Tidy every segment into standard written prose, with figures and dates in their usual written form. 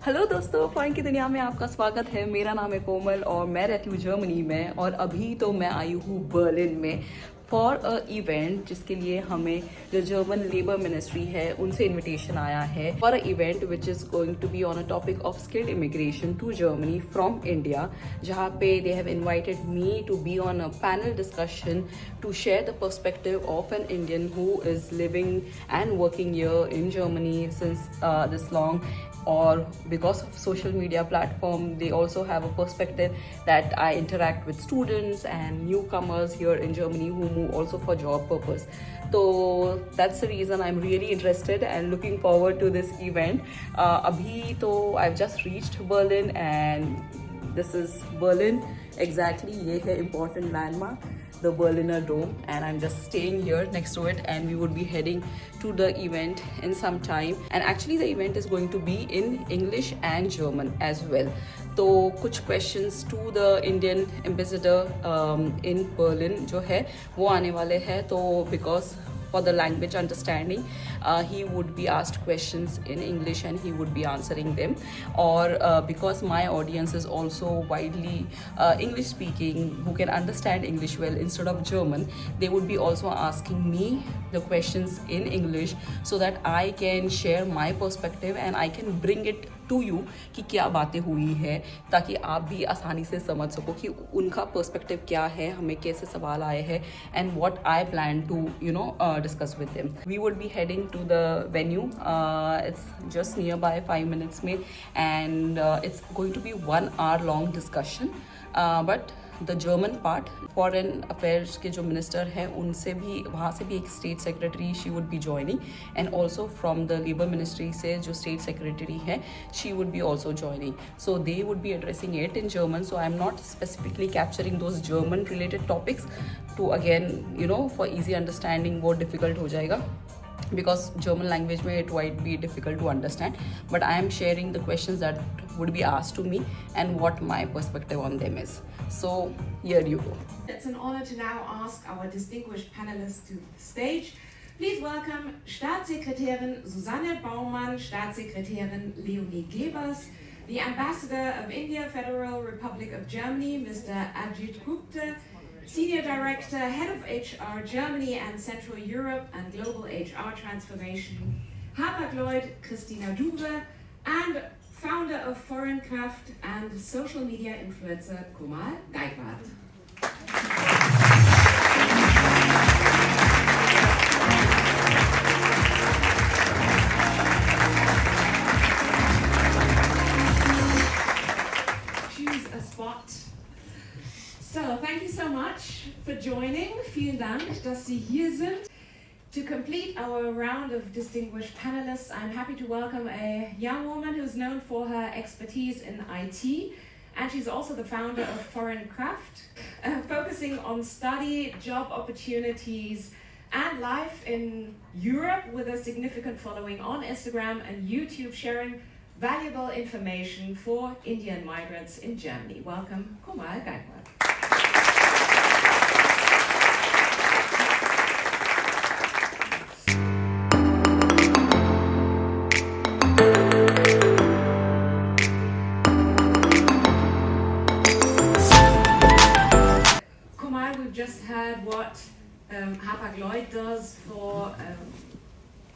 Hello दोस्तों, foreign की दुनिया में आपका स्वागत है। मेरा नाम है कोमल और मैं रहती हूँ जर्मनी में और अभी तो मैं आई हूँ बर्लिन में फॉर अ इवेंट जिसके लिए हमें जो जर्मन लेबर मिनिस्ट्री है उनसे इनविटेशन आया है for a event which is going to be on a topic of skilled immigration to Germany from India, जहाँ पे they have invited me to be on a panel discussion to share the perspective of an Indian who is living and working here in Germany since this long. Or because of social media platform, they also have a perspective that I interact with students and newcomers here in Germany who move also for job purpose. So that's the reason I'm really interested and looking forward to this event. Abhi to I've just reached Berlin and this is Berlin. Exactly, ये है important landmark, the Berliner Dome, and I'm just staying here next to it, and we would be heading to the event in some time. And actually the event is going to be in English and German as well. तो कुछ questions to the Indian ambassador in Berlin जो है वो आने वाले हैं, तो because for the language understanding, he would be asked questions in English and he would be answering them. Or because my audience is also widely English speaking, who can understand English well instead of German, they would be also asking me the questions in English so that I can share my perspective and I can bring it to you कि क्या बातें हुई है, ताकि आप भी आसानी से समझ सको कि उनका पर्सपेक्टिव क्या है, हमें कैसे सवाल आए हैं, and what I plan to discuss with them. We would be heading to the venue. It's just nearby 5 minutes में, and it's going to be 1 hour long discussion. But the German part, foreign affairs के जो minister हैं उनसे भी, वहाँ से भी एक state secretary she would be joining, and also from the labour ministry से जो स्टेट सेक्रेटरी है she would be also joining. So they would be addressing it in German. So I am not specifically capturing those German related topics to again for easy understanding वो difficult हो जाएगा because German language may it might be difficult to understand, but I am sharing the questions that would be asked to me and what my perspective on them is. So here you go. It's an honor to now ask our distinguished panelists to the stage. Please welcome Staatssekretärin Susanne Baumann, Staatssekretärin Leonie Gebers, the Ambassador of India, Federal Republic of Germany, Mr. Ajit Gupte, Senior Director, Head of HR Germany and Central Europe and Global HR Transformation, HarperCloyd, Christina, Duda, and founder of Foreign Craft and social media influencer Komal and I. Choose a spot. So, thank you so much for joining. Vielen Dank, dass Sie hier sind. To complete our round of distinguished panelists, I'm happy to welcome a young woman who's known for her expertise in IT, and she's also the founder of Foreign Craft, focusing on study, job opportunities, and life in Europe, with a significant following on Instagram and YouTube, sharing valuable information for Indian migrants in Germany. Welcome, Komal and I. Just heard what HarperCloyd does for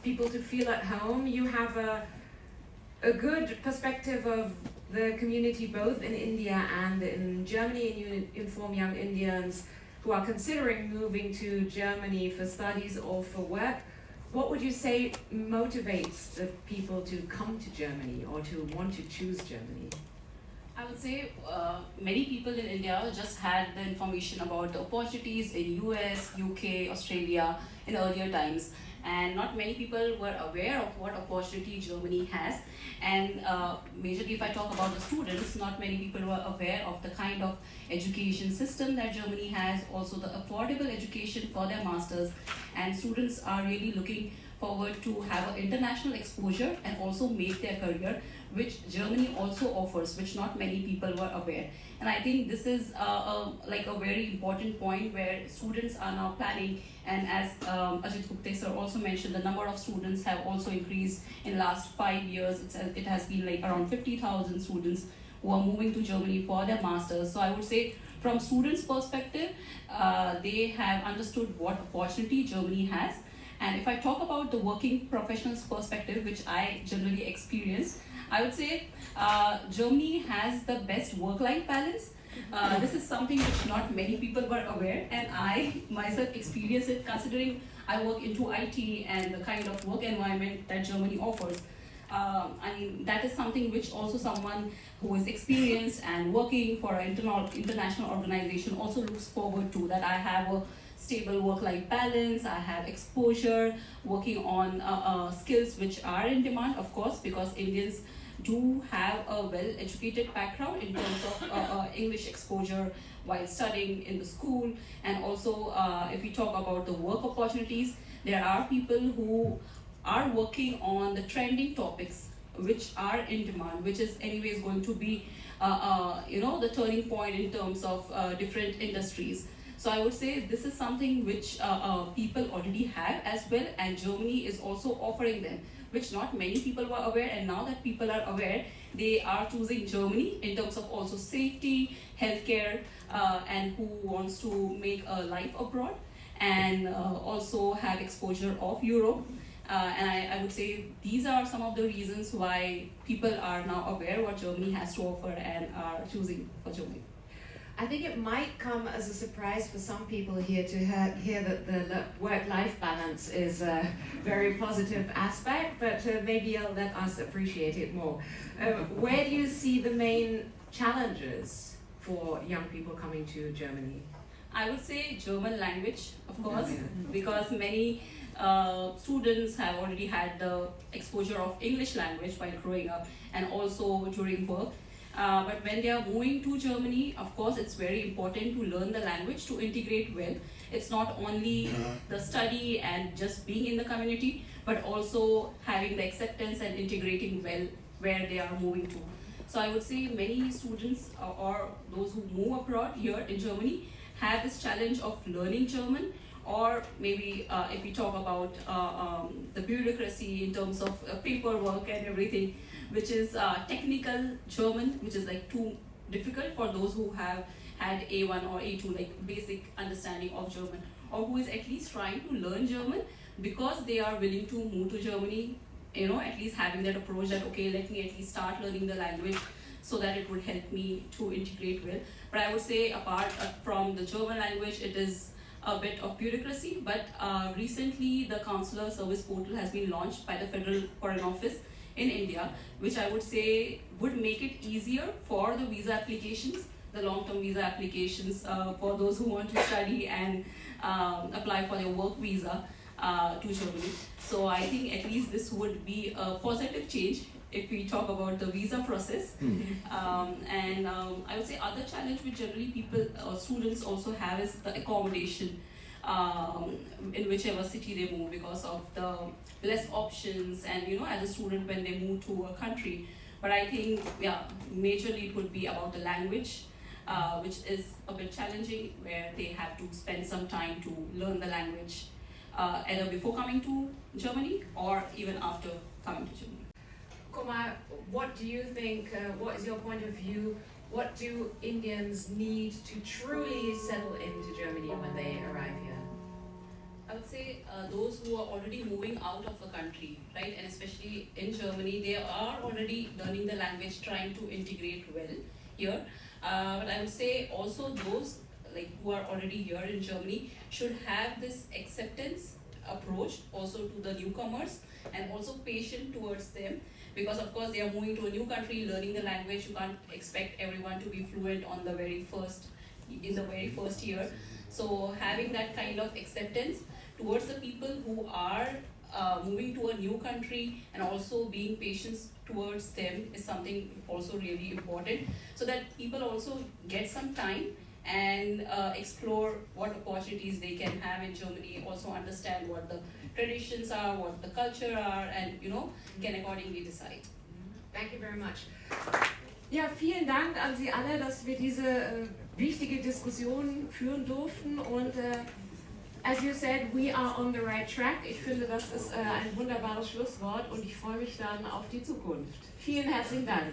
people to feel at home. You have a good perspective of the community both in India and in Germany, and you inform young Indians who are considering moving to Germany for studies or for work. What would you say motivates the people to come to Germany or to want to choose Germany? I would say many people in India just had the information about the opportunities in US, UK, Australia in earlier times, and not many people were aware of what opportunity Germany has. And majorly if I talk about the students, not many people were aware of the kind of education system that Germany has, also the affordable education for their masters, and students are really looking forward to have an international exposure and also make their career, which Germany also offers, which not many people were aware. And I think this is like a very important point where students are now planning. And as Ajit Gupte sir also mentioned, the number of students have also increased in last 5 years. It has been like around 50,000 students who are moving to Germany for their masters. So I would say from students' perspective, they have understood what opportunity Germany has. And if I talk about the working professionals' perspective, which I generally experience, I would say Germany has the best work-life balance. This is something which not many people were aware, and I myself experienced it considering I work into IT and the kind of work environment that Germany offers. I mean, that is something which also someone who is experienced and working for an international organization also looks forward to, that I have a stable work-life balance, I have exposure, working on skills which are in demand, of course, because Indians do have a well-educated background in terms of English exposure while studying in the school. And also, if we talk about the work opportunities, there are people who are working on the trending topics which are in demand, which is anyways going to be the turning point in terms of different industries. So I would say this is something which people already have as well, and Germany is also offering them, which not many people were aware. And now that people are aware, they are choosing Germany in terms of also safety, healthcare, and who wants to make a life abroad and also have exposure of Europe. And I would say these are some of the reasons why people are now aware what Germany has to offer and are choosing for Germany. I think it might come as a surprise for some people here to hear that the work-life balance is a very positive aspect, but maybe you'll let us appreciate it more. Where do you see the main challenges for young people coming to Germany? I would say German language, of course, because many students have already had the exposure of English language while growing up and also during work. But when they are moving to Germany, of course, it's very important to learn the language to integrate well. It's not only the study and just being in the community, but also having the acceptance and integrating well where they are moving to. So I would say many students or those who move abroad here in Germany have this challenge of learning German, or maybe if we talk about the bureaucracy in terms of paperwork and everything, which is technical German, which is like too difficult for those who have had A1 or A2, like basic understanding of German, or who is at least trying to learn German because they are willing to move to Germany, at least having that approach that, okay, let me at least start learning the language so that it would help me to integrate well. But I would say apart from the German language, it is a bit of bureaucracy, but recently the consular service portal has been launched by the Federal Foreign Office in India, which I would say would make it easier for the visa applications, the long-term visa applications for those who want to study and apply for their work visa to Germany. So I think at least this would be a positive change if we talk about the visa process. And I would say other challenge which generally people students also have is the accommodation in whichever city they move, because of the less options and as a student when they move to a country. But I think majorly it would be about the language, which is a bit challenging, where they have to spend some time to learn the language either before coming to Germany or even after coming to Germany. Komal, what do you think, what is your point of view? What do Indians need to truly settle into Germany when they arrive here? I would say those who are already moving out of the country, right, and especially in Germany, they are already learning the language, trying to integrate well here. But I would say also those who are already here in Germany should have this acceptance approach also to the newcomers, and also patient towards them, because of course they are moving to a new country, learning the language. You can't expect everyone to be fluent in the very first year. So having that kind of acceptance towards the people who are moving to a new country, and also being patient towards them, is something also really important, so that people also get some time and explore what opportunities they can have in Germany, also understand what the traditions are, what the culture are, and can accordingly decide. Thank you very much. Ja, vielen Dank an Sie alle, dass wir diese wichtige Diskussion führen durften und as you said, we are on the right track. Ich finde, das ist ein wunderbares Schlusswort und ich freue mich dann auf die Zukunft. Vielen herzlichen Dank.